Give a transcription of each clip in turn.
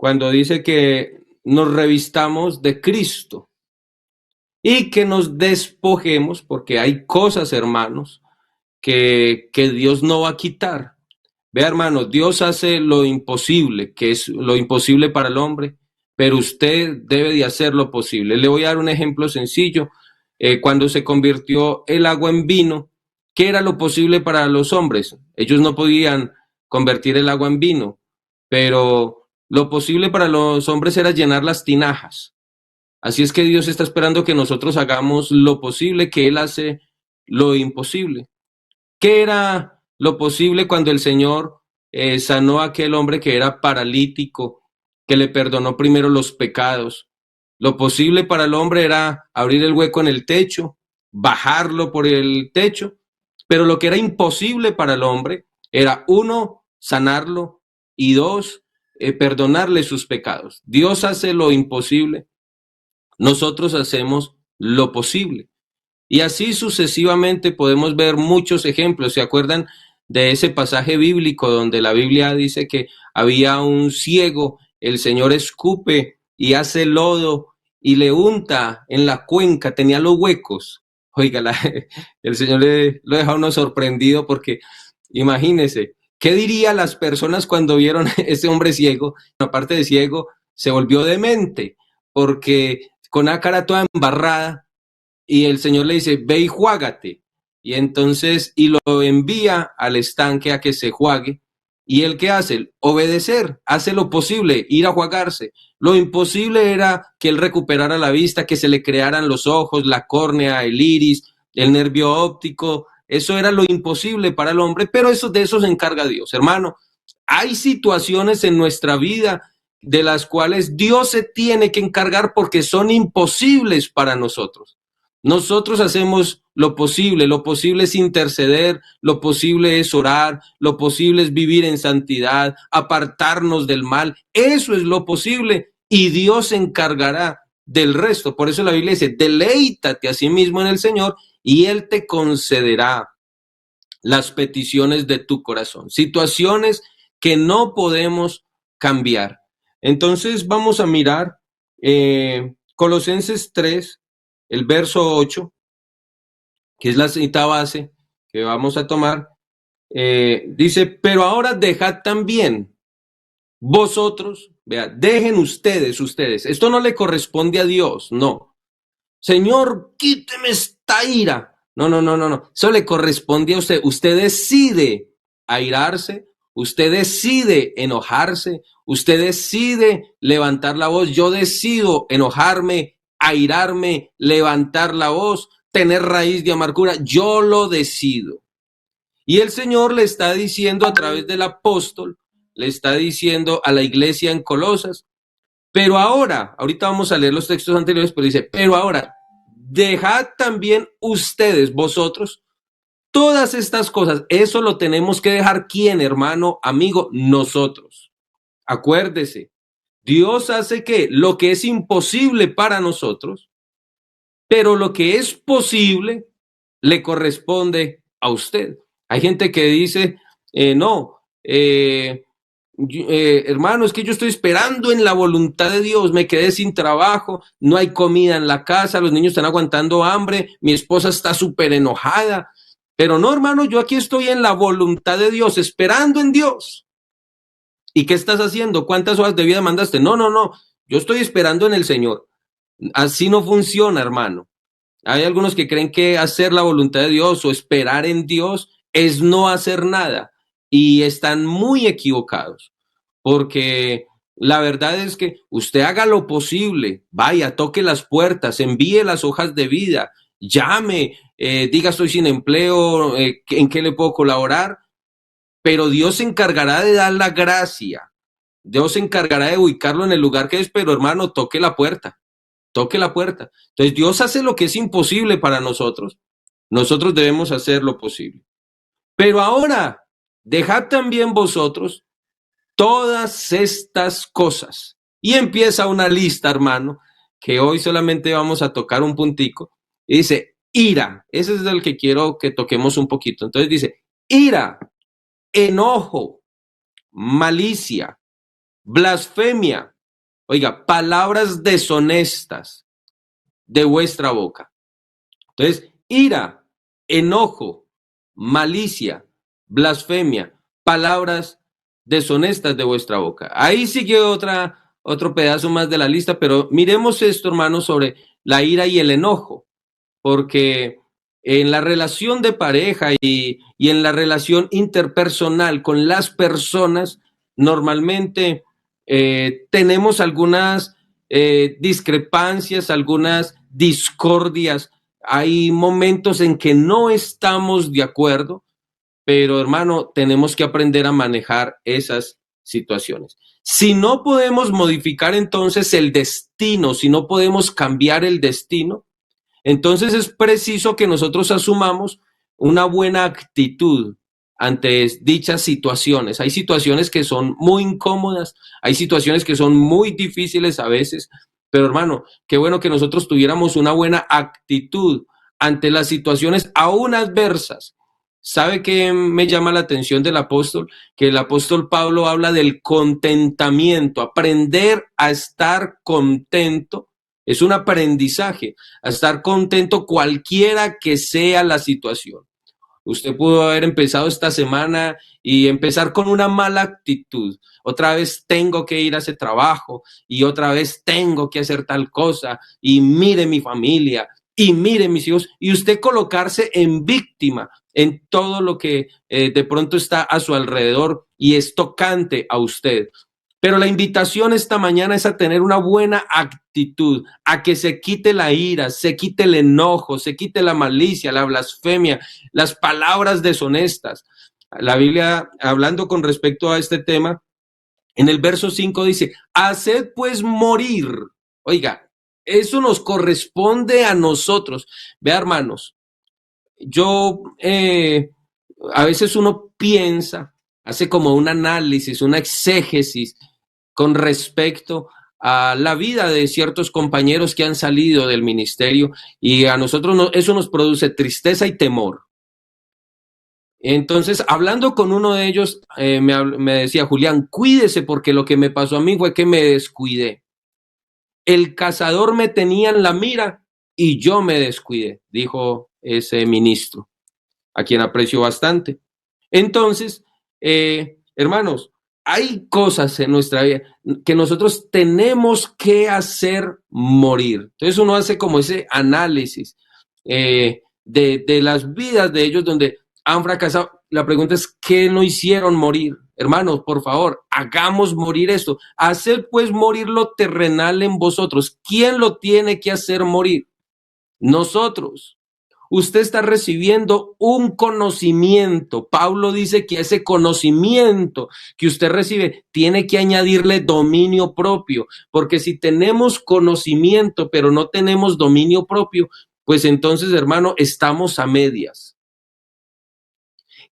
cuando dice que nos revistamos de Cristo y que nos despojemos, porque hay cosas, hermanos, que Dios no va a quitar. Vea, hermanos, Dios hace lo imposible, que es lo imposible para el hombre, pero usted debe de hacer lo posible. Le voy a dar un ejemplo sencillo. Cuando se convirtió el agua en vino, ¿qué era lo posible para los hombres? Ellos no podían convertir el agua en vino, pero lo posible para los hombres era llenar las tinajas. Así es que Dios está esperando que nosotros hagamos lo posible, que Él hace lo imposible. ¿Qué era lo posible cuando el Señor sanó a aquel hombre que era paralítico, que le perdonó primero los pecados? Lo posible para el hombre era abrir el hueco en el techo, bajarlo por el techo, pero lo que era imposible para el hombre era, uno, sanarlo y dos, perdonarle sus pecados. Dios hace lo imposible, nosotros hacemos lo posible. Y así sucesivamente podemos ver muchos ejemplos. ¿Se acuerdan de ese pasaje bíblico donde la Biblia dice que había un ciego, el Señor escupe y hace lodo y le unta en la cuenca, tenía los huecos? Oiga, el Señor lo deja a uno sorprendido porque imagínese, ¿qué dirían las personas cuando vieron a ese hombre ciego? Aparte de ciego, se volvió demente porque con la cara toda embarrada, y el Señor le dice, ve y juágate. Y entonces, y lo envía al estanque a que se juague. ¿Y él qué hace? Obedecer, hace lo posible, ir a juagarse. Lo imposible era que él recuperara la vista, que se le crearan los ojos, la córnea, el iris, el nervio óptico. Eso era lo imposible para el hombre, pero de eso se encarga Dios. Hermano, hay situaciones en nuestra vida de las cuales Dios se tiene que encargar porque son imposibles para nosotros. Nosotros hacemos lo posible es interceder, lo posible es orar, lo posible es vivir en santidad, apartarnos del mal, eso es lo posible y Dios se encargará del resto. Por eso la Biblia dice, deleítate a sí mismo en el Señor y Él te concederá las peticiones de tu corazón, situaciones que no podemos cambiar. Entonces vamos a mirar Colosenses 3, el verso 8, que es la cita base que vamos a tomar, dice, pero ahora dejad también vosotros, vea, dejen ustedes, esto no le corresponde a Dios, no. Señor, quíteme esta ira. No, eso le corresponde a usted. Usted decide airarse, usted decide enojarse, usted decide levantar la voz. Yo decido enojarme, airarme, levantar la voz, tener raíz de amargura. Yo lo decido. Y el Señor le está diciendo a través del apóstol, le está diciendo a la iglesia en Colosas, pero ahorita vamos a leer los textos anteriores, pero dice, pero ahora, dejad también ustedes, vosotros, todas estas cosas. Eso lo tenemos que dejar, ¿quién, hermano, amigo? Nosotros. Acuérdese, Dios hace que lo que es imposible para nosotros, pero lo que es posible le corresponde a usted. Hay gente que dice, hermano, es que yo estoy esperando en la voluntad de Dios, me quedé sin trabajo, no hay comida en la casa, los niños están aguantando hambre, mi esposa está súper enojada, pero no, hermano, yo aquí estoy en la voluntad de Dios, esperando en Dios. ¿Y qué estás haciendo? ¿Cuántas horas de vida mandaste? No, yo estoy esperando en el Señor. Así no funciona, hermano. Hay algunos que creen que hacer la voluntad de Dios o esperar en Dios es no hacer nada y están muy equivocados, porque la verdad es que usted haga lo posible, vaya, toque las puertas, envíe las hojas de vida, llame, diga estoy sin empleo, ¿en qué le puedo colaborar? Pero Dios se encargará de dar la gracia, Dios se encargará de ubicarlo en el lugar que es, pero hermano, toque la puerta. Toque la puerta. Entonces Dios hace lo que es imposible para nosotros. Nosotros debemos hacer lo posible. Pero ahora, dejad también vosotros todas estas cosas. Y empieza una lista, hermano, que hoy solamente vamos a tocar un puntico. Y dice, ira. Ese es el que quiero que toquemos un poquito. Entonces dice, ira, enojo, malicia, blasfemia, oiga, palabras deshonestas de vuestra boca. Entonces, ira, enojo, malicia, blasfemia, palabras deshonestas de vuestra boca. Ahí sigue otro pedazo más de la lista, pero miremos esto, hermanos, sobre la ira y el enojo, porque en la relación de pareja y en la relación interpersonal con las personas, normalmente tenemos algunas discrepancias, algunas discordias. Hay momentos en que no estamos de acuerdo, pero hermano, tenemos que aprender a manejar esas situaciones. Si no podemos modificar entonces el destino, si no podemos cambiar el destino, entonces es preciso que nosotros asumamos una buena actitud ante dichas situaciones. Hay situaciones que son muy incómodas, hay situaciones que son muy difíciles a veces, pero hermano, qué bueno que nosotros tuviéramos una buena actitud ante las situaciones aún adversas. ¿Sabe qué me llama la atención del apóstol? Que el apóstol Pablo habla del contentamiento, aprender a estar contento. Es un aprendizaje, a estar contento cualquiera que sea la situación. Usted pudo haber empezado esta semana y empezar con una mala actitud. Otra vez tengo que ir a ese trabajo y otra vez tengo que hacer tal cosa y mire mi familia y mire mis hijos, y usted colocarse en víctima en todo lo que de pronto está a su alrededor y es tocante a usted. Pero la invitación esta mañana es a tener una buena actitud, a que se quite la ira, se quite el enojo, se quite la malicia, la blasfemia, las palabras deshonestas. La Biblia, hablando con respecto a este tema, en el verso 5 dice, haced pues morir. Oiga, eso nos corresponde a nosotros. Vea, hermanos, yo a veces uno piensa, hace como un análisis, una exégesis con respecto a la vida de ciertos compañeros que han salido del ministerio, y a nosotros eso nos produce tristeza y temor. Entonces, hablando con uno de ellos, me decía, Julián, cuídese porque lo que me pasó a mí fue que me descuidé. El cazador me tenía en la mira y yo me descuidé, dijo ese ministro, a quien aprecio bastante. Entonces, hermanos, hay cosas en nuestra vida que nosotros tenemos que hacer morir. Entonces uno hace como ese análisis de las vidas de ellos donde han fracasado. La pregunta es, ¿qué no hicieron morir? Hermanos, por favor, hagamos morir esto. Haced pues morir lo terrenal en vosotros. ¿Quién lo tiene que hacer morir? Nosotros. Usted está recibiendo un conocimiento. Pablo dice que ese conocimiento que usted recibe tiene que añadirle dominio propio, porque si tenemos conocimiento pero no tenemos dominio propio, pues entonces, hermano, estamos a medias.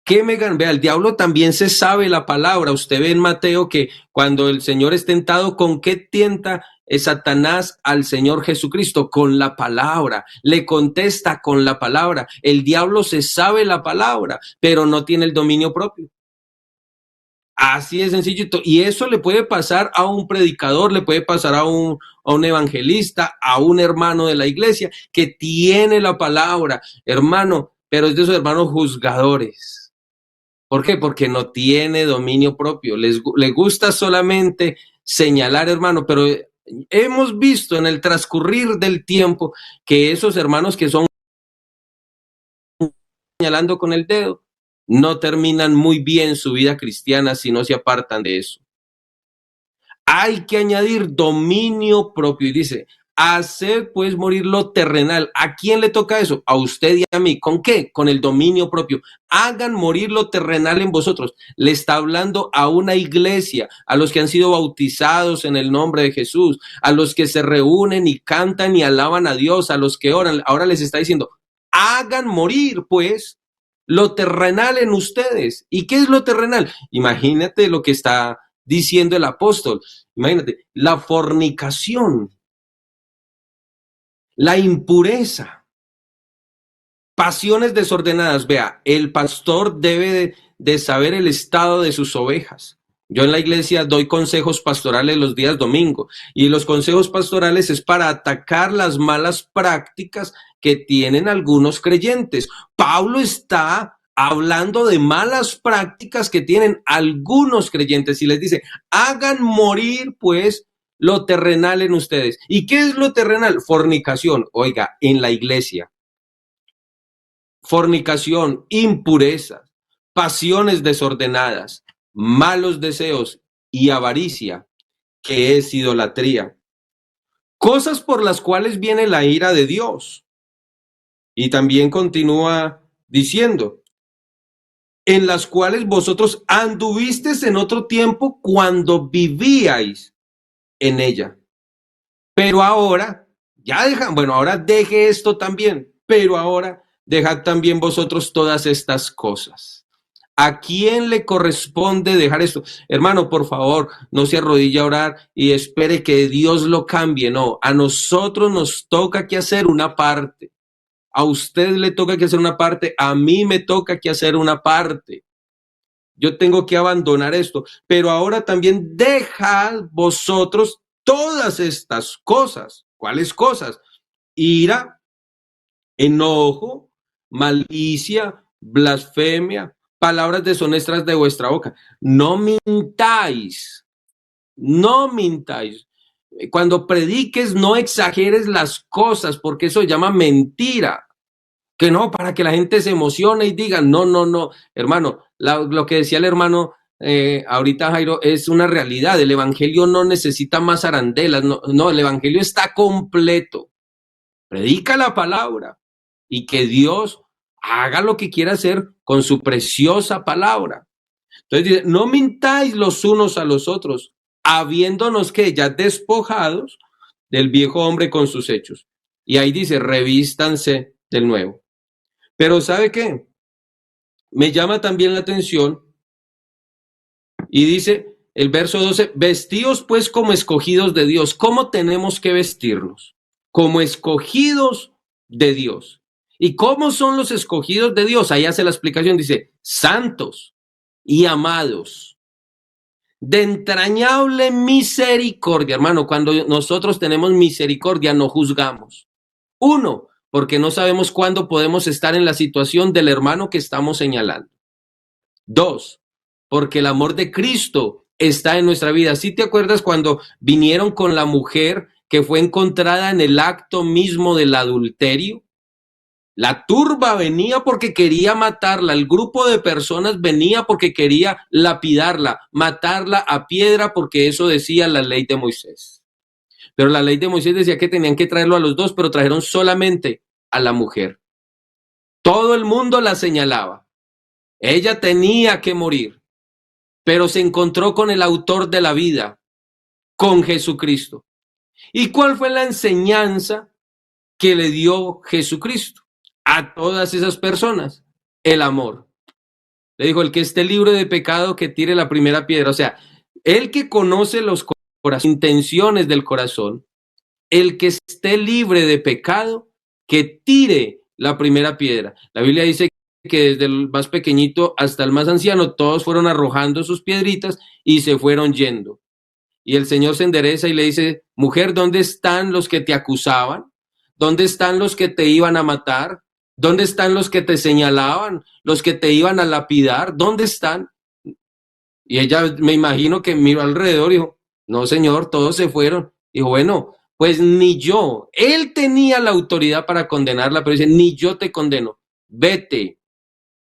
¿Qué me ganan? Vea, el diablo también se sabe la palabra. Usted ve en Mateo que cuando el Señor es tentado, ¿con qué tienta Satanás al Señor Jesucristo? Con la palabra. Le contesta con la palabra. El diablo se sabe la palabra, pero no tiene el dominio propio. Así de sencillito. Y eso le puede pasar a un predicador, le puede pasar a un evangelista, a un hermano de la iglesia que tiene la palabra, hermano, pero es de esos hermanos juzgadores. ¿Por qué? Porque no tiene dominio propio. Le gusta solamente señalar, hermano, pero hemos visto en el transcurrir del tiempo que esos hermanos que son señalando con el dedo no terminan muy bien su vida cristiana si no se apartan de eso. Hay que añadir dominio propio. Y dice, hacer pues morir lo terrenal. ¿A quién le toca eso? A usted y a mí. ¿Con qué? Con el dominio propio. Hagan morir lo terrenal en vosotros. Le está hablando a una iglesia, a los que han sido bautizados en el nombre de Jesús, a los que se reúnen y cantan y alaban a Dios, a los que oran. Ahora les está diciendo, hagan morir pues lo terrenal en ustedes. ¿Y qué es lo terrenal? Imagínate lo que está diciendo el apóstol. Imagínate, la fornicación, la impureza, pasiones desordenadas. Vea, el pastor debe de saber el estado de sus ovejas. Yo en la iglesia doy consejos pastorales los días domingo y los consejos pastorales es para atacar las malas prácticas que tienen algunos creyentes. Pablo está hablando de malas prácticas que tienen algunos creyentes y les dice, hagan morir pues lo terrenal en ustedes. ¿Y qué es lo terrenal? Fornicación, oiga, en la iglesia. Fornicación, impureza, pasiones desordenadas, malos deseos y avaricia, que es idolatría. Cosas por las cuales viene la ira de Dios. Y también continúa diciendo, en las cuales vosotros anduvisteis en otro tiempo cuando vivíais en ella. Pero ahora, ya dejan, bueno, ahora deje esto también, pero ahora dejad también vosotros todas estas cosas. ¿A quién le corresponde dejar esto? Hermano, por favor, no se arrodille a orar y espere que Dios lo cambie. No, a nosotros nos toca que hacer una parte. A usted le toca que hacer una parte, a mí me toca que hacer una parte. Yo tengo que abandonar esto, pero ahora también dejad vosotros todas estas cosas. ¿Cuáles cosas? Ira, enojo, malicia, blasfemia, palabras deshonestas de vuestra boca. No mintáis, no mintáis. Cuando prediques, no exageres las cosas, porque eso se llama mentira. Que no, para que la gente se emocione y diga, no, no, no, hermano, lo que decía el hermano ahorita Jairo es una realidad. El evangelio no necesita más arandelas, no, no, el evangelio está completo. Predica la palabra y que Dios haga lo que quiera hacer con su preciosa palabra. Entonces dice, no mintáis los unos a los otros, habiéndonos que ya despojados del viejo hombre con sus hechos. Y ahí dice, revístanse del nuevo. Pero ¿sabe qué? Me llama también la atención y dice el verso 12, vestíos pues como escogidos de Dios. ¿Cómo tenemos que vestirnos? Como escogidos de Dios. ¿Y cómo son los escogidos de Dios? Ahí hace la explicación, dice, santos y amados, de entrañable misericordia. Hermano, cuando nosotros tenemos misericordia, no juzgamos. Uno, porque no sabemos cuándo podemos estar en la situación del hermano que estamos señalando. Dos, porque el amor de Cristo está en nuestra vida. ¿Sí te acuerdas cuando vinieron con la mujer que fue encontrada en el acto mismo del adulterio? La turba venía porque quería matarla, el grupo de personas venía porque quería lapidarla, matarla a piedra, porque eso decía la ley de Moisés. Pero la ley de Moisés decía que tenían que traerlo a los dos, pero trajeron solamente a la mujer. Todo el mundo la señalaba. Ella tenía que morir, pero se encontró con el autor de la vida, con Jesucristo. ¿Y cuál fue la enseñanza que le dio Jesucristo a todas esas personas? El amor. Le dijo, el que esté libre de pecado, que tire la primera piedra. O sea, el que conoce las intenciones del corazón, el que esté libre de pecado, que tire la primera piedra. La Biblia dice que desde el más pequeñito hasta el más anciano, todos fueron arrojando sus piedritas y se fueron yendo. Y el Señor se endereza y le dice, mujer, ¿dónde están los que te acusaban? ¿Dónde están los que te iban a matar? ¿Dónde están los que te señalaban? ¿Los que te iban a lapidar? ¿Dónde están? Y ella, me imagino que miró alrededor y dijo, no, Señor, todos se fueron. Dijo, bueno, pues ni yo. Él tenía la autoridad para condenarla, pero dice, ni yo te condeno. Vete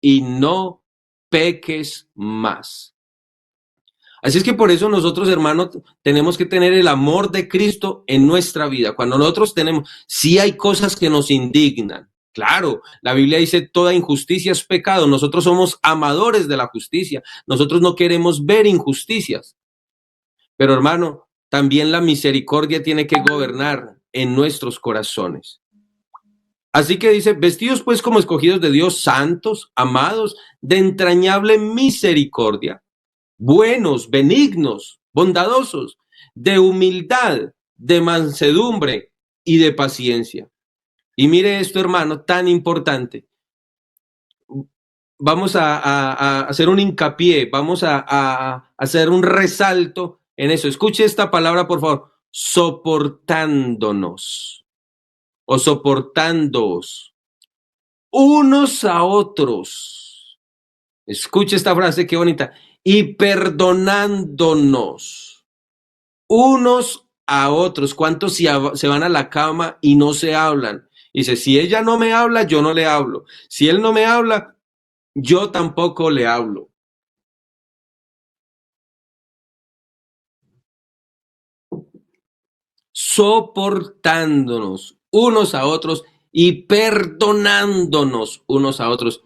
y no peques más. Así es que por eso nosotros, hermanos, tenemos que tener el amor de Cristo en nuestra vida. Cuando nosotros tenemos, sí hay cosas que nos indignan. Claro, la Biblia dice toda injusticia es pecado. Nosotros somos amadores de la justicia. Nosotros no queremos ver injusticias. Pero hermano, también la misericordia tiene que gobernar en nuestros corazones. Así que dice, vestidos pues como escogidos de Dios, santos, amados, de entrañable misericordia, buenos, benignos, bondadosos, de humildad, de mansedumbre y de paciencia. Y mire esto, hermano, tan importante. vamos a hacer un hincapié, vamos a hacer un resalto en eso. Escuche esta palabra, por favor, soportándonos o soportándoos unos a otros. Escuche esta frase, qué bonita. Y perdonándonos unos a otros. ¿Cuántos se van a la cama y no se hablan? Dice, si ella no me habla, yo no le hablo. Si él no me habla, yo tampoco le hablo. Soportándonos unos a otros y perdonándonos unos a otros.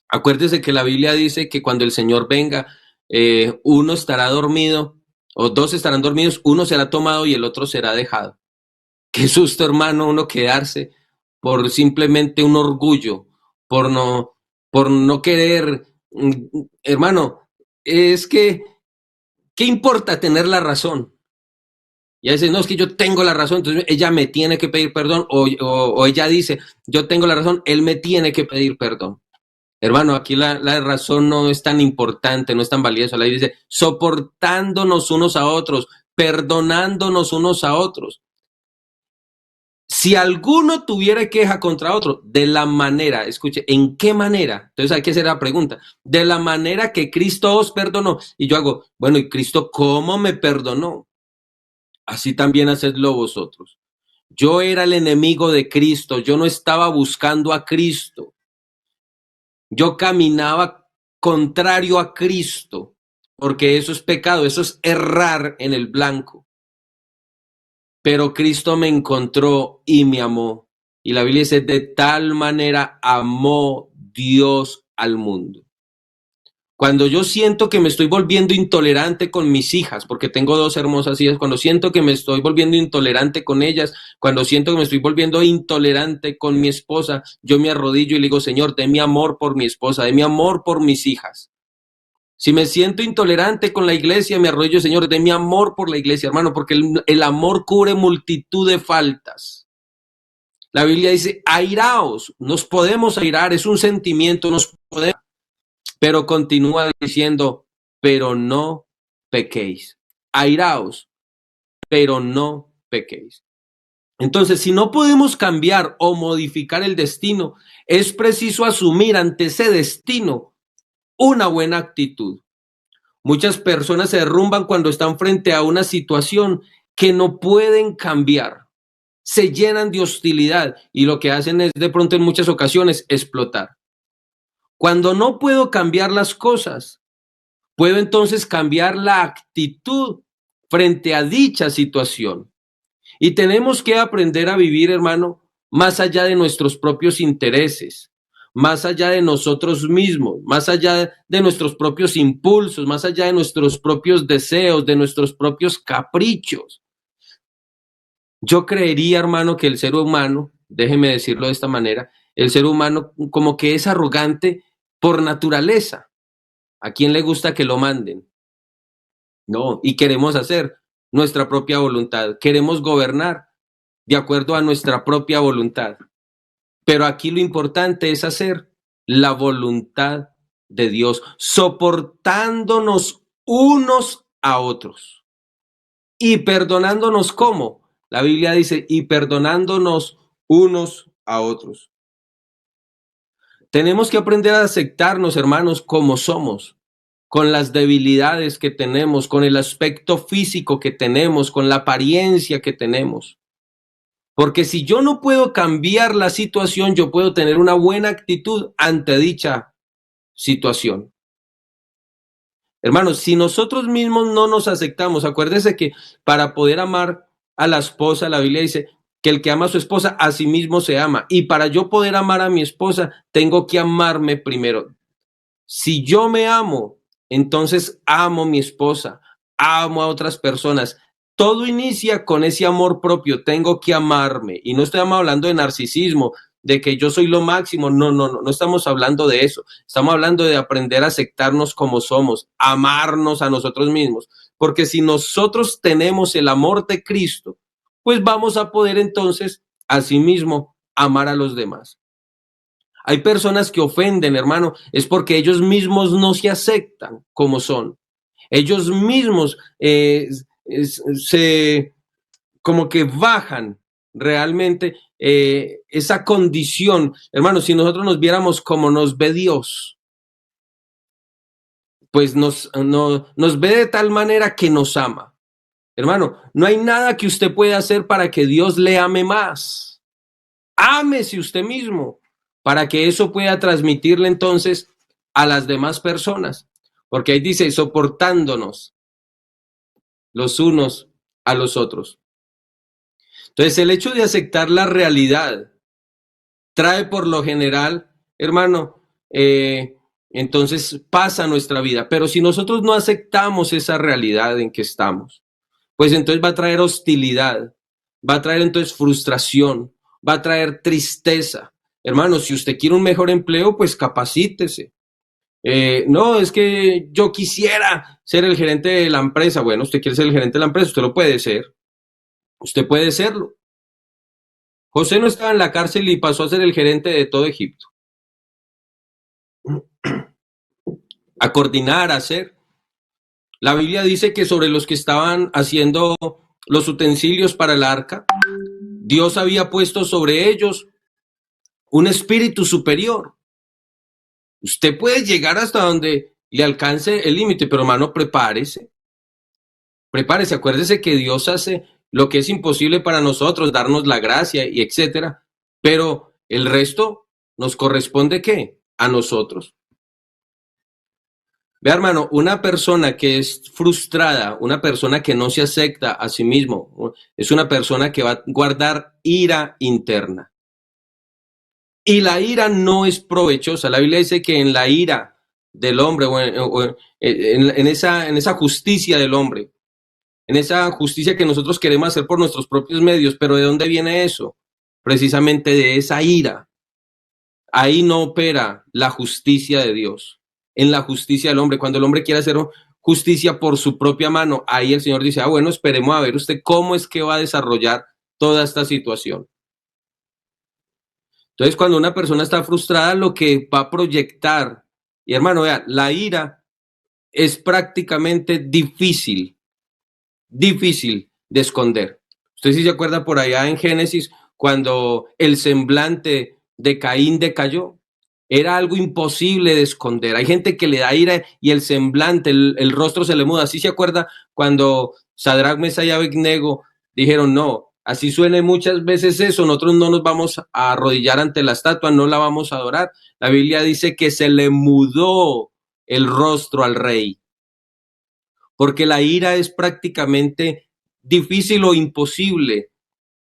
Acuérdese que la Biblia dice que cuando el Señor venga, uno estará dormido o dos estarán dormidos, uno será tomado y el otro será dejado. Qué susto, hermano, uno quedarse por simplemente un orgullo, por no querer, hermano, es que, ¿qué importa tener la razón? Y a veces, no, es que yo tengo la razón, entonces ella me tiene que pedir perdón, o ella dice, yo tengo la razón, él me tiene que pedir perdón. Hermano, aquí la razón no es tan importante, no es tan valiosa. La Biblia dice, soportándonos unos a otros, perdonándonos unos a otros. Si alguno tuviera queja contra otro, de la manera, escuche, ¿en qué manera? Entonces hay que hacer la pregunta, de la manera que Cristo os perdonó. Y yo hago, bueno, ¿y Cristo cómo me perdonó? Así también hacedlo vosotros. Yo era el enemigo de Cristo, yo no estaba buscando a Cristo. Yo caminaba contrario a Cristo, porque eso es pecado, eso es errar en el blanco. Pero Cristo me encontró y me amó. Y la Biblia dice, de tal manera amó Dios al mundo. Cuando yo siento que me estoy volviendo intolerante con mis hijas, porque tengo dos hermosas hijas, cuando siento que me estoy volviendo intolerante con ellas, cuando siento que me estoy volviendo intolerante con mi esposa, yo me arrodillo y le digo, Señor, ten mi amor por mi esposa, ten mi amor por mis hijas. Si me siento intolerante con la iglesia, me arrodillo, Señor, ten mi amor por la iglesia, hermano, porque el amor cubre multitud de faltas. La Biblia dice, airaos, nos podemos airar, es un sentimiento, nos podemos, pero continúa diciendo, pero no pequéis. Airaos, pero no pequéis. Entonces, si no podemos cambiar o modificar el destino, es preciso asumir ante ese destino una buena actitud. Muchas personas se derrumban cuando están frente a una situación que no pueden cambiar. Se llenan de hostilidad y lo que hacen es de pronto en muchas ocasiones explotar. Cuando no puedo cambiar las cosas, puedo entonces cambiar la actitud frente a dicha situación. Y tenemos que aprender a vivir, hermano, más allá de nuestros propios intereses, más allá de nosotros mismos, más allá de nuestros propios impulsos, más allá de nuestros propios deseos, de nuestros propios caprichos. Yo creería, hermano, que el ser humano, déjeme decirlo de esta manera, el ser humano como que es arrogante por naturaleza. ¿A quién le gusta que lo manden? No, y queremos hacer nuestra propia voluntad, queremos gobernar de acuerdo a nuestra propia voluntad. Pero aquí lo importante es hacer la voluntad de Dios, soportándonos unos a otros y perdonándonos ¿cómo? La Biblia dice, y perdonándonos unos a otros. Tenemos que aprender a aceptarnos, hermanos, como somos, con las debilidades que tenemos, con el aspecto físico que tenemos, con la apariencia que tenemos. Porque si yo no puedo cambiar la situación, yo puedo tener una buena actitud ante dicha situación. Hermanos, si nosotros mismos no nos aceptamos, acuérdese que para poder amar a la esposa, la Biblia dice que el que ama a su esposa, a sí mismo se ama. Y para yo poder amar a mi esposa, tengo que amarme primero. Si yo me amo, entonces amo a mi esposa, amo a otras personas. Todo inicia con ese amor propio, tengo que amarme. Y no estamos hablando de narcisismo, de que yo soy lo máximo, no estamos hablando de eso. Estamos hablando de aprender a aceptarnos como somos, amarnos a nosotros mismos. Porque si nosotros tenemos el amor de Cristo, pues vamos a poder entonces, asimismo, amar a los demás. Hay personas que ofenden, hermano, es porque ellos mismos no se aceptan como son. Ellos mismos se como que bajan realmente esa condición. Hermano, si nosotros nos viéramos como nos ve Dios, pues nos ve de tal manera que nos ama. Hermano, no hay nada que usted pueda hacer para que Dios le ame más. Ámese usted mismo para que eso pueda transmitirle entonces a las demás personas. Porque ahí dice, soportándonos los unos a los otros. Entonces, el hecho de aceptar la realidad trae por lo general, hermano, entonces pasa nuestra vida. Pero si nosotros no aceptamos esa realidad en que estamos, pues entonces va a traer hostilidad, va a traer entonces frustración, va a traer tristeza. Hermano, si usted quiere un mejor empleo, pues capacítese. No, es que yo quisiera ser el gerente de la empresa. Bueno, usted quiere ser el gerente de la empresa, usted lo puede ser. Usted puede serlo. José no estaba en la cárcel y pasó a ser el gerente de todo Egipto. A coordinar, a hacer. La Biblia dice que sobre los que estaban haciendo los utensilios para el arca, Dios había puesto sobre ellos un espíritu superior. Usted puede llegar hasta donde le alcance el límite, pero hermano, prepárese. Prepárese, acuérdese que Dios hace lo que es imposible para nosotros, darnos la gracia y etcétera, pero el resto nos corresponde ¿qué? A nosotros. Vea, hermano, una persona que es frustrada, una persona que no se acepta a sí mismo, es una persona que va a guardar ira interna. Y la ira no es provechosa. La Biblia dice que en la ira del hombre, en esa justicia del hombre, en esa justicia que nosotros queremos hacer por nuestros propios medios, pero ¿de dónde viene eso? Precisamente de esa ira. Ahí no opera la justicia de Dios. En la justicia del hombre, cuando el hombre quiere hacer justicia por su propia mano, ahí el Señor dice, bueno, esperemos a ver usted cómo es que va a desarrollar toda esta situación. Entonces, cuando una persona está frustrada, lo que va a proyectar, y hermano, vea, la ira es prácticamente difícil de esconder. Usted sí se acuerda por allá en Génesis, cuando el semblante de Caín decayó, era algo imposible de esconder. Hay gente que le da ira y el semblante, el rostro se le muda. ¿Sí se acuerda cuando Sadrach, Mesach y Abednego dijeron, no, así suene muchas veces eso, nosotros no nos vamos a arrodillar ante la estatua, no la vamos a adorar? La Biblia dice que se le mudó el rostro al rey, porque la ira es prácticamente difícil o imposible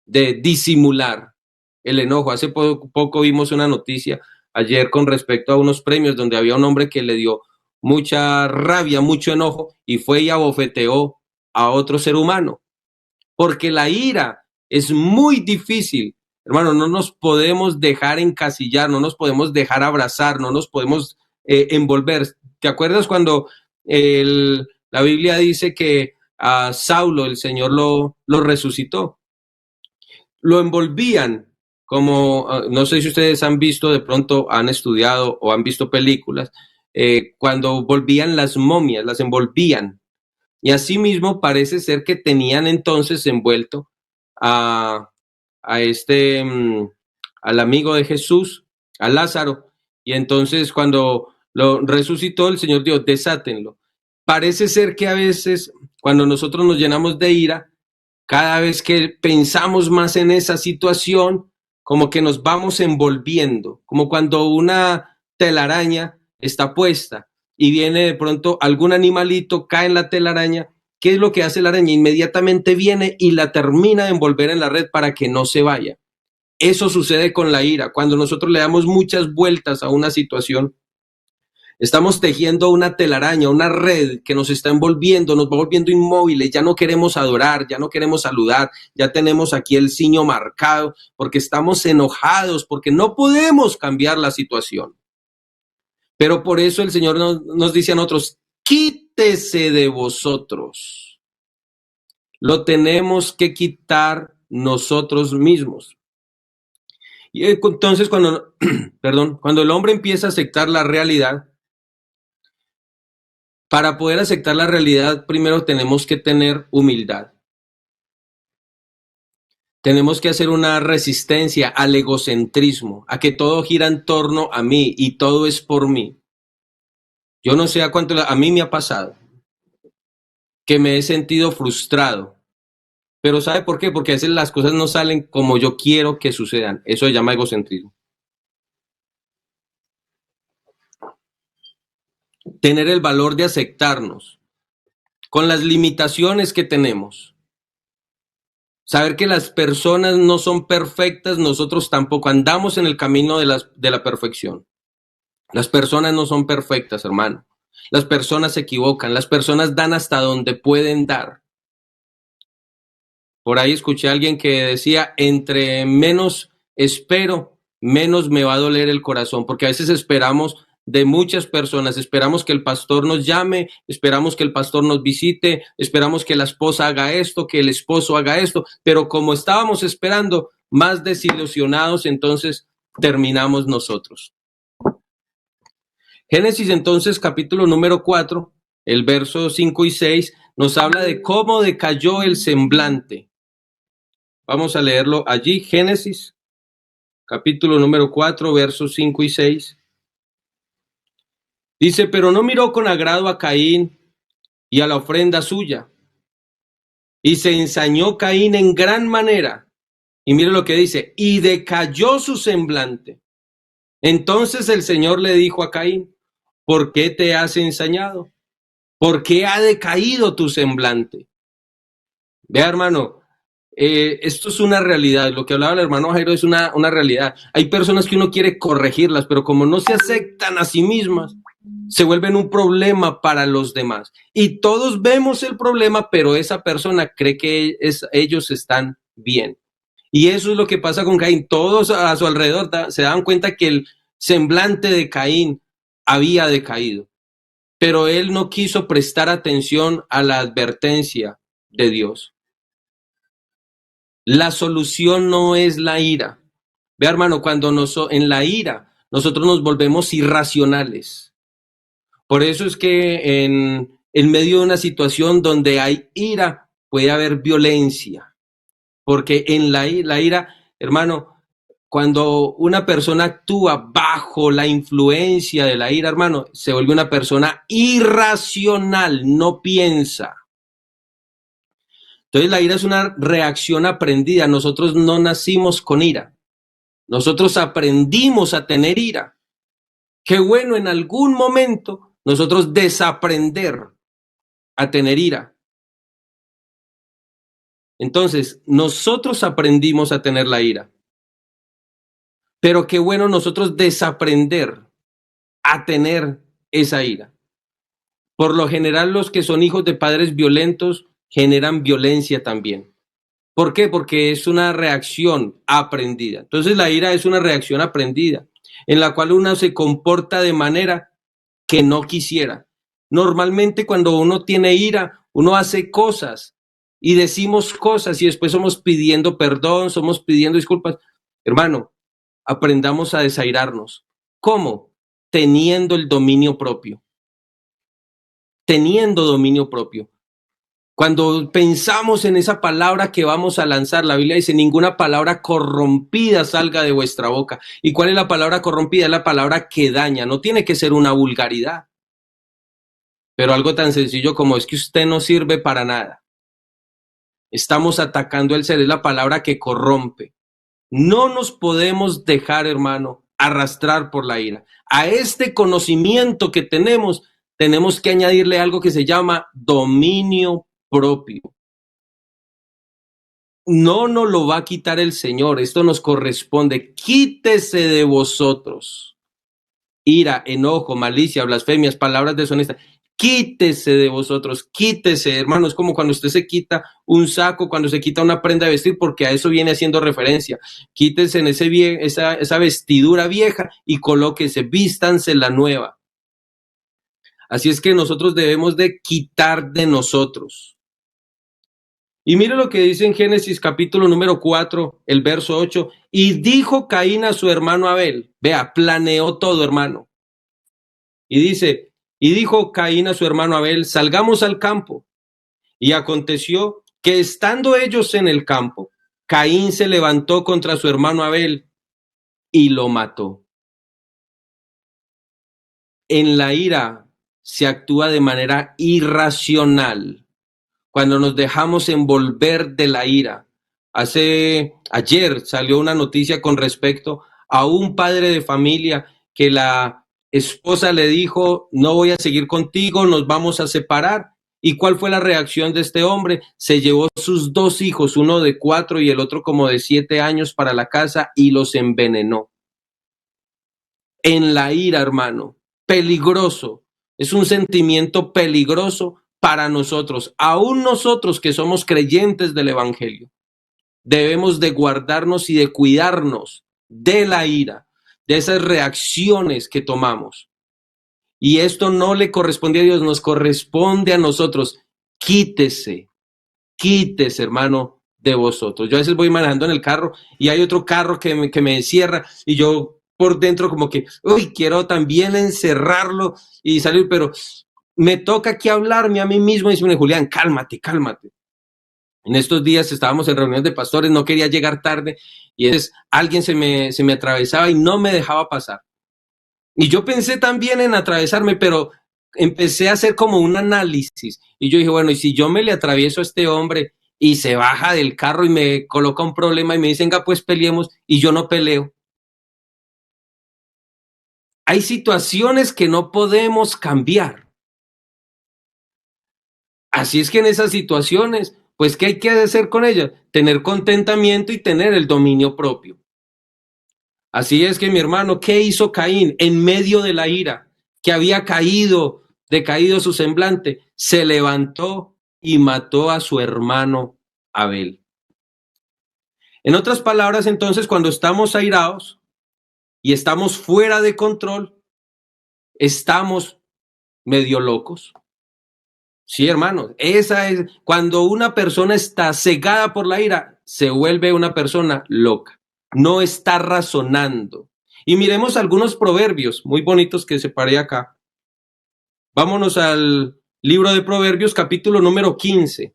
de disimular el enojo. Hace poco vimos una noticia ayer con respecto a unos premios donde había un hombre que le dio mucha rabia, mucho enojo y fue y abofeteó a otro ser humano. Porque la ira es muy difícil. Hermano, no nos podemos dejar encasillar, no nos podemos dejar abrazar, no nos podemos envolver. ¿Te acuerdas cuando la Biblia dice que a Saulo el Señor lo resucitó? Lo envolvían como, no sé si ustedes han visto, de pronto han estudiado o han visto películas, cuando volvían las momias, las envolvían. Y asimismo parece ser que tenían entonces envuelto a, a este, al amigo de Jesús, a Lázaro. Y entonces cuando lo resucitó, el Señor dijo, desátenlo. Parece ser que a veces cuando nosotros nos llenamos de ira, cada vez que pensamos más en esa situación, como que nos vamos envolviendo, como cuando una telaraña está puesta y viene de pronto algún animalito, cae en la telaraña. ¿Qué es lo que hace la araña? Inmediatamente viene y la termina de envolver en la red para que no se vaya. Eso sucede con la ira. Cuando nosotros le damos muchas vueltas a una situación, estamos tejiendo una telaraña, una red que nos está envolviendo, nos va volviendo inmóviles, ya no queremos adorar, ya no queremos saludar, ya tenemos aquí el ciño marcado, porque estamos enojados, porque no podemos cambiar la situación. Pero por eso el Señor nos dice a nosotros, quítese de vosotros. Lo tenemos que quitar nosotros mismos. Y entonces cuando el hombre empieza a aceptar la realidad, para poder aceptar la realidad, primero tenemos que tener humildad. Tenemos que hacer una resistencia al egocentrismo, a que todo gira en torno a mí y todo es por mí. Yo no sé a cuánto a mí me ha pasado que me he sentido frustrado. Pero ¿sabe por qué? Porque a veces las cosas no salen como yo quiero que sucedan. Eso se llama egocentrismo. Tener el valor de aceptarnos con las limitaciones que tenemos. Saber que las personas no son perfectas, nosotros tampoco andamos en el camino de la perfección. Las personas no son perfectas, hermano. Las personas se equivocan, las personas dan hasta donde pueden dar. Por ahí escuché a alguien que decía, entre menos espero, menos me va a doler el corazón, porque a veces esperamos de muchas personas, esperamos que el pastor nos llame, esperamos que el pastor nos visite, esperamos que la esposa haga esto, que el esposo haga esto, pero como estábamos esperando, más desilusionados, entonces terminamos nosotros. Génesis entonces, capítulo número 4, el verso 5 y 6, nos habla de cómo decayó el semblante. Vamos a leerlo allí, Génesis, capítulo número 4, versos 5 y 6. Dice, pero no miró con agrado a Caín y a la ofrenda suya. Y se ensañó Caín en gran manera. Y mire lo que dice, y decayó su semblante. Entonces el Señor le dijo a Caín, ¿por qué te has ensañado? ¿Por qué ha decaído tu semblante? Vea, hermano, esto es una realidad. Lo que hablaba el hermano Jairo es una realidad. Hay personas que uno quiere corregirlas, pero como no se aceptan a sí mismas, se vuelven un problema para los demás. Y todos vemos el problema, pero esa persona cree que ellos están bien. Y eso es lo que pasa con Caín. Todos a su alrededor se daban cuenta que el semblante de Caín había decaído, pero él no quiso prestar atención a la advertencia de Dios. La solución no es la ira. Ve, hermano, cuando en la ira nosotros nos volvemos irracionales. Por eso es que en medio de una situación donde hay ira puede haber violencia. Porque en la ira, hermano, cuando una persona actúa bajo la influencia de la ira, hermano, se vuelve una persona irracional, no piensa. Entonces la ira es una reacción aprendida. Nosotros no nacimos con ira. Nosotros aprendimos a tener ira. Qué bueno en algún momento nosotros desaprender a tener ira. Entonces, nosotros aprendimos a tener la ira. Pero qué bueno nosotros desaprender a tener esa ira. Por lo general, los que son hijos de padres violentos generan violencia también. ¿Por qué? Porque es una reacción aprendida. Entonces la ira es una reacción aprendida, en la cual uno se comporta de manera que no quisiera. Normalmente cuando uno tiene ira, uno hace cosas y decimos cosas y después somos pidiendo perdón, somos pidiendo disculpas. Hermano, aprendamos a desairarnos. ¿Cómo? Teniendo el dominio propio. Teniendo dominio propio. Cuando pensamos en esa palabra que vamos a lanzar, la Biblia dice, ninguna palabra corrompida salga de vuestra boca. ¿Y cuál es la palabra corrompida? Es la palabra que daña. No tiene que ser una vulgaridad. Pero algo tan sencillo como es que usted no sirve para nada. Estamos atacando el ser, es la palabra que corrompe. No nos podemos dejar, hermano, arrastrar por la ira. A este conocimiento que tenemos que añadirle algo que se llama dominio propio. No nos lo va a quitar el Señor, esto nos corresponde. Quítese de vosotros ira, enojo, malicia, blasfemias, palabras deshonestas. Quítese de vosotros, quítese, hermano. Es como cuando usted se quita un saco, cuando se quita una prenda de vestir, porque a eso viene haciendo referencia. Quítese en esa vestidura vieja y colóquese, vístanse la nueva. Así es que nosotros debemos de quitar de nosotros. Y mire lo que dice en Génesis capítulo número 4, el verso 8. Y dijo Caín a su hermano Abel, vea, planeó todo, hermano. Y dice, y dijo Caín a su hermano Abel, salgamos al campo. Y aconteció que estando ellos en el campo, Caín se levantó contra su hermano Abel y lo mató. En la ira se actúa de manera irracional. Cuando nos dejamos envolver de la ira. Ayer salió una noticia con respecto a un padre de familia que la esposa le dijo, no voy a seguir contigo, nos vamos a separar. ¿Y cuál fue la reacción de este hombre? Se llevó sus 2 hijos, uno de 4 y el otro como de 7 años para la casa y los envenenó. En la ira, hermano, peligroso. Es un sentimiento peligroso para nosotros, aún nosotros que somos creyentes del Evangelio. Debemos de guardarnos y de cuidarnos de la ira, de esas reacciones que tomamos. Y esto no le corresponde a Dios, nos corresponde a nosotros. Quítese, hermano, de vosotros. Yo a veces voy manejando en el carro y hay otro carro que me encierra y yo por dentro como que, uy, quiero también encerrarlo y salir, pero me toca aquí hablarme a mí mismo y decirme, Julián, cálmate. En estos días estábamos en reuniones de pastores, no quería llegar tarde y entonces alguien se me atravesaba y no me dejaba pasar. Y yo pensé también en atravesarme, pero empecé a hacer como un análisis y yo dije, bueno, y si yo me le atravieso a este hombre y se baja del carro y me coloca un problema y me dicen, venga, pues peleemos y yo no peleo. Hay situaciones que no podemos cambiar. Así es que en esas situaciones, pues, ¿qué hay que hacer con ellas? Tener contentamiento y tener el dominio propio. Así es que, mi hermano, ¿qué hizo Caín en medio de la ira? Que había decaído su semblante, se levantó y mató a su hermano Abel. En otras palabras, entonces, cuando estamos airados y estamos fuera de control, estamos medio locos. Sí, hermanos, esa es cuando una persona está cegada por la ira, se vuelve una persona loca, no está razonando. Y miremos algunos proverbios muy bonitos que separé acá. Vámonos al libro de Proverbios, capítulo número 15,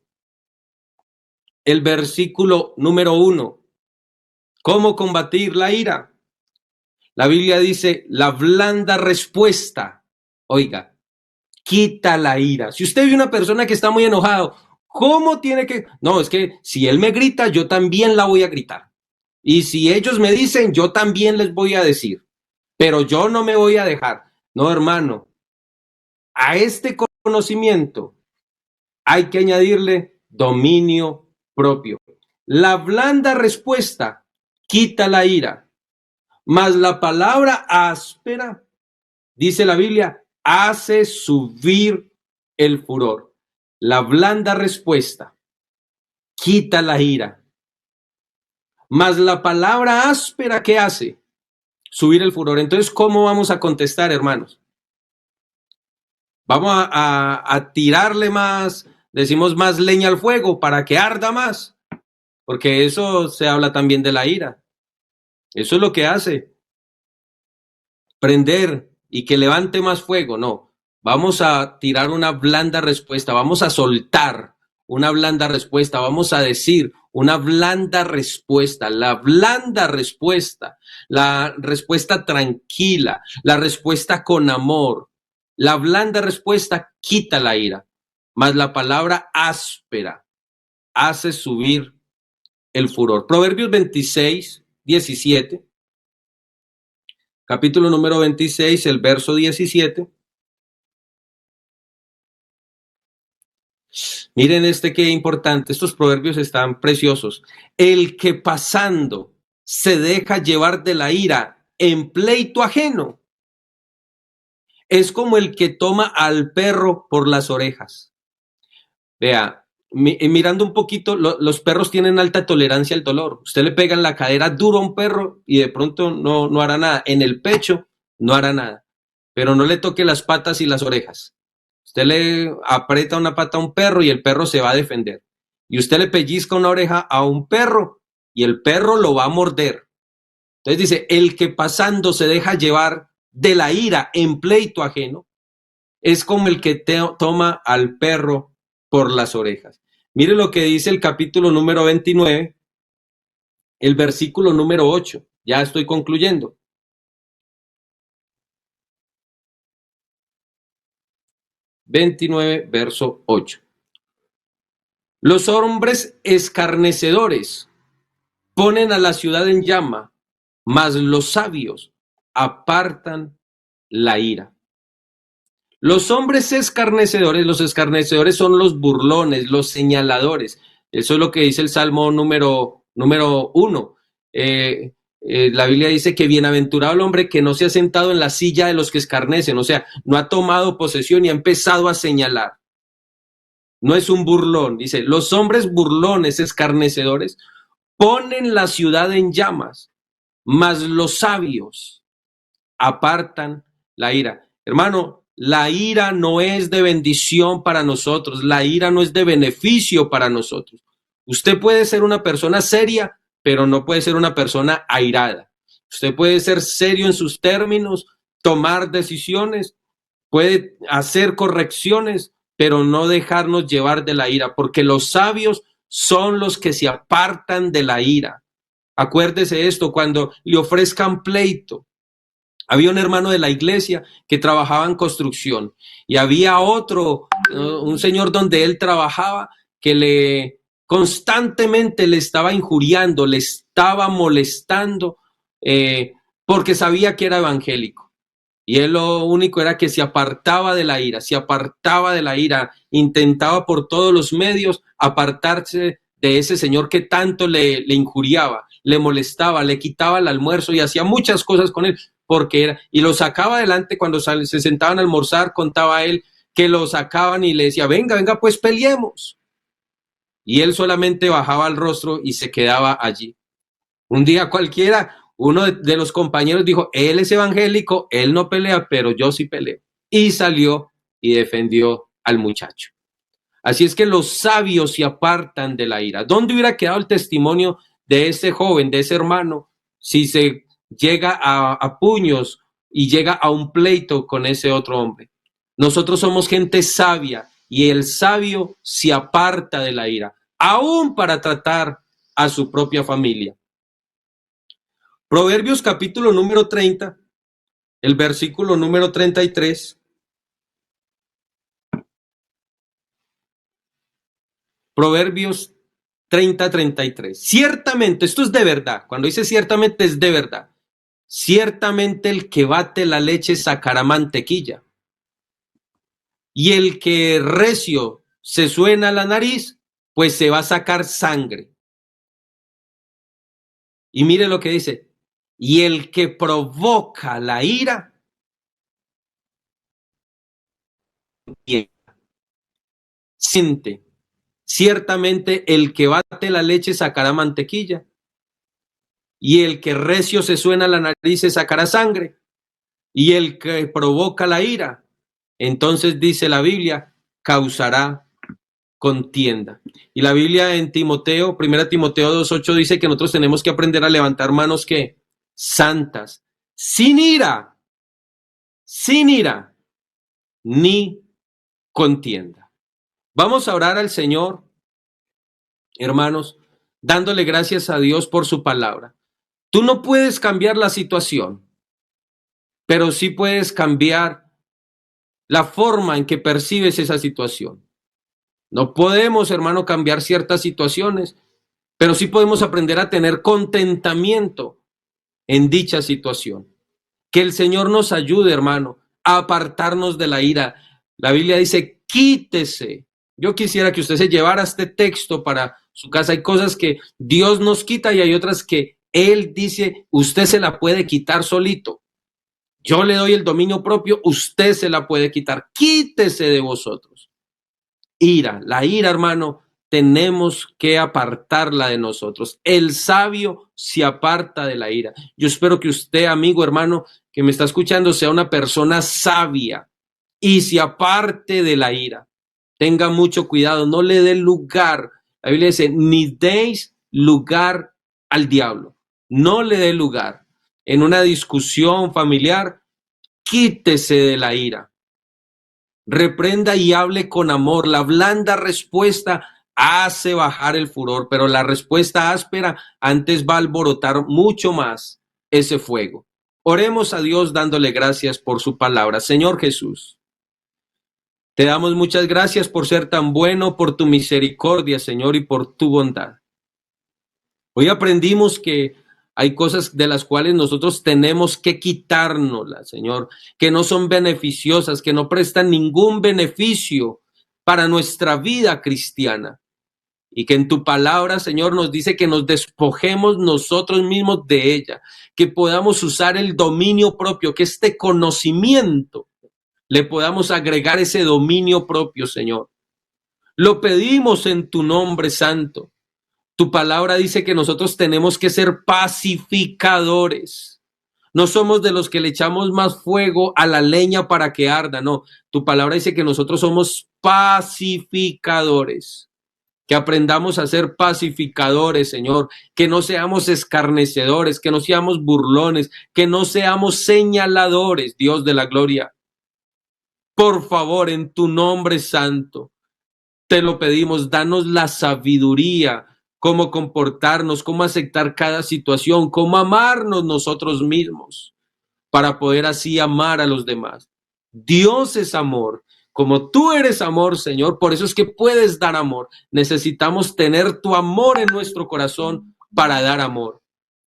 el versículo número 1. ¿Cómo combatir la ira? La Biblia dice, la blanda respuesta, oiga, quita la ira. Si usted ve una persona que está muy enojado, ¿cómo tiene que? No, es que si él me grita, yo también la voy a gritar. Y si ellos me dicen, yo también les voy a decir. Pero yo no me voy a dejar. No, hermano. A este conocimiento hay que añadirle dominio propio. La blanda respuesta quita la ira, mas la palabra áspera, dice la Biblia, hace subir el furor. La blanda respuesta quita la ira, mas la palabra áspera, ¿qué hace? Subir el furor. Entonces, ¿cómo vamos a contestar, hermanos? Vamos a tirarle más, decimos más leña al fuego para que arda más, porque eso se habla también de la ira. Eso es lo que hace, prender y que levante más fuego. No, vamos a tirar una blanda respuesta, vamos a soltar una blanda respuesta, vamos a decir una blanda respuesta, la blanda respuesta, la respuesta tranquila, la respuesta con amor. La blanda respuesta quita la ira, mas la palabra áspera hace subir el furor. Proverbios 26, 17. Capítulo número 26, el verso 17. Miren qué importante, estos proverbios están preciosos. El que pasando se deja llevar de la ira en pleito ajeno, es como el que toma al perro por las orejas. Vea, mirando un poquito, los perros tienen alta tolerancia al dolor. Usted le pega en la cadera duro a un perro y de pronto no hará nada. En el pecho no hará nada, pero no le toque las patas y las orejas. Usted le aprieta una pata a un perro y el perro se va a defender. y usted le pellizca una oreja a un perro y el perro lo va a morder. Entonces dice, el que pasando se deja llevar de la ira en pleito ajeno, es como el que toma al perro por las orejas. Mire lo que dice el capítulo número 29, el versículo número 8. Ya estoy concluyendo. 29, verso 8. Los hombres escarnecedores ponen a la ciudad en llama, mas los sabios apartan la ira. Los hombres escarnecedores, los escarnecedores son los burlones, los señaladores. Eso es lo que dice el Salmo número 1. La Biblia dice que bienaventurado el hombre que no se ha sentado en la silla de los que escarnecen, o sea, no ha tomado posesión y ha empezado a señalar. No es un burlón, dice, los hombres burlones, escarnecedores, ponen la ciudad en llamas, mas los sabios apartan la ira. Hermano, la ira no es de bendición para nosotros, la ira no es de beneficio para nosotros. Usted puede ser una persona seria, pero no puede ser una persona airada. Usted puede ser serio en sus términos, tomar decisiones, puede hacer correcciones, pero no dejarnos llevar de la ira, porque los sabios son los que se apartan de la ira. Acuérdese esto, cuando le ofrezcan pleito. Había un hermano de la iglesia que trabajaba en construcción y había otro, un señor donde él trabajaba, que constantemente le estaba injuriando, le estaba molestando porque sabía que era evangélico. Y él lo único era que se apartaba de la ira, intentaba por todos los medios apartarse de ese señor que tanto le injuriaba, le molestaba, le quitaba el almuerzo y hacía muchas cosas con él, y lo sacaba adelante cuando se sentaban a almorzar, contaba él que lo sacaban y le decía, venga, pues peleemos. Y él solamente bajaba el rostro y se quedaba allí. Un día cualquiera, uno de los compañeros dijo, él es evangélico, él no pelea, pero yo sí peleo. Y salió y defendió al muchacho. Así es que los sabios se apartan de la ira. ¿Dónde hubiera quedado el testimonio de ese joven, de ese hermano, si se llega a puños y llega a un pleito con ese otro hombre? Nosotros somos gente sabia y el sabio se aparta de la ira, aún para tratar a su propia familia. Proverbios capítulo número 30, el versículo número 33. Proverbios 30:33. Ciertamente, esto es de verdad. Cuando dice ciertamente es de verdad. Ciertamente el que bate la leche sacará mantequilla. Y el que recio se suena la nariz, pues se va a sacar sangre. Y mire lo que dice. Y el que provoca la ira, siente. Ciertamente el que bate la leche sacará mantequilla. Y el que recio se suena la nariz se sacará sangre. Y el que provoca la ira, entonces dice la Biblia, causará contienda. Y la Biblia en Timoteo, 1 Timoteo 2:8 dice que nosotros tenemos que aprender a levantar manos que santas, sin ira, ni contienda. Vamos a orar al Señor, hermanos, dándole gracias a Dios por su palabra. Tú no puedes cambiar la situación, pero sí puedes cambiar la forma en que percibes esa situación. No podemos, hermano, cambiar ciertas situaciones, pero sí podemos aprender a tener contentamiento en dicha situación. Que el Señor nos ayude, hermano, a apartarnos de la ira. La Biblia dice, quítese. Yo quisiera que usted se llevara este texto para su casa. Hay cosas que Dios nos quita y hay otras que Él dice, usted se la puede quitar solito. Yo le doy el dominio propio, usted se la puede quitar. Quítese de vosotros. Ira, la ira, hermano, tenemos que apartarla de nosotros. El sabio se aparta de la ira. Yo espero que usted, amigo, hermano, que me está escuchando, sea una persona sabia y se aparte de la ira. Tenga mucho cuidado, no le dé lugar. La Biblia dice, ni deis lugar al diablo. No le dé lugar. En una discusión familiar, quítese de la ira. Reprenda y hable con amor. La blanda respuesta hace bajar el furor, pero la respuesta áspera antes va a alborotar mucho más ese fuego. Oremos a Dios dándole gracias por su palabra. Señor Jesús, te damos muchas gracias por ser tan bueno, por tu misericordia, Señor, y por tu bondad. Hoy aprendimos que hay cosas de las cuales nosotros tenemos que quitárnoslas, Señor, que no son beneficiosas, que no prestan ningún beneficio para nuestra vida cristiana. Y que en tu palabra, Señor, nos dice que nos despojemos nosotros mismos de ella, que podamos usar el dominio propio, que este conocimiento le podamos agregar ese dominio propio, Señor. Lo pedimos en tu nombre santo. Tu palabra dice que nosotros tenemos que ser pacificadores. No somos de los que le echamos más fuego a la leña para que arda, no. Tu palabra dice que nosotros somos pacificadores. Que aprendamos a ser pacificadores, Señor, que no seamos escarnecedores, que no seamos burlones, que no seamos señaladores, Dios de la gloria. Por favor, en tu nombre santo, te lo pedimos, danos la sabiduría, cómo comportarnos, cómo aceptar cada situación, cómo amarnos nosotros mismos, para poder así amar a los demás. Dios es amor. Como tú eres amor, Señor, por eso es que puedes dar amor. Necesitamos tener tu amor en nuestro corazón para dar amor.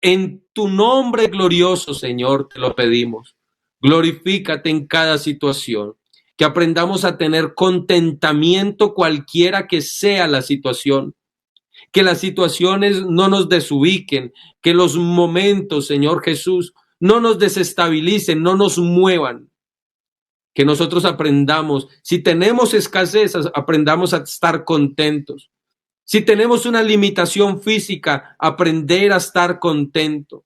En tu nombre glorioso, Señor, te lo pedimos. Glorifícate en cada situación. Que aprendamos a tener contentamiento cualquiera que sea la situación. Que las situaciones no nos desubiquen. Que los momentos, Señor Jesús, no nos desestabilicen, no nos muevan. Que nosotros aprendamos, si tenemos escasez, aprendamos a estar contentos. Si tenemos una limitación física, aprender a estar contento.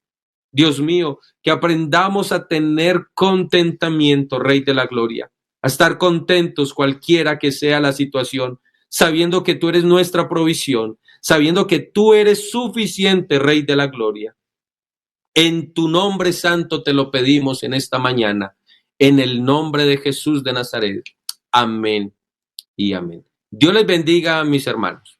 Dios mío, que aprendamos a tener contentamiento, Rey de la Gloria, a estar contentos cualquiera que sea la situación, sabiendo que tú eres nuestra provisión, sabiendo que tú eres suficiente, Rey de la Gloria. En tu nombre santo te lo pedimos en esta mañana. En el nombre de Jesús de Nazaret. Amén y amén. Dios les bendiga, mis hermanos.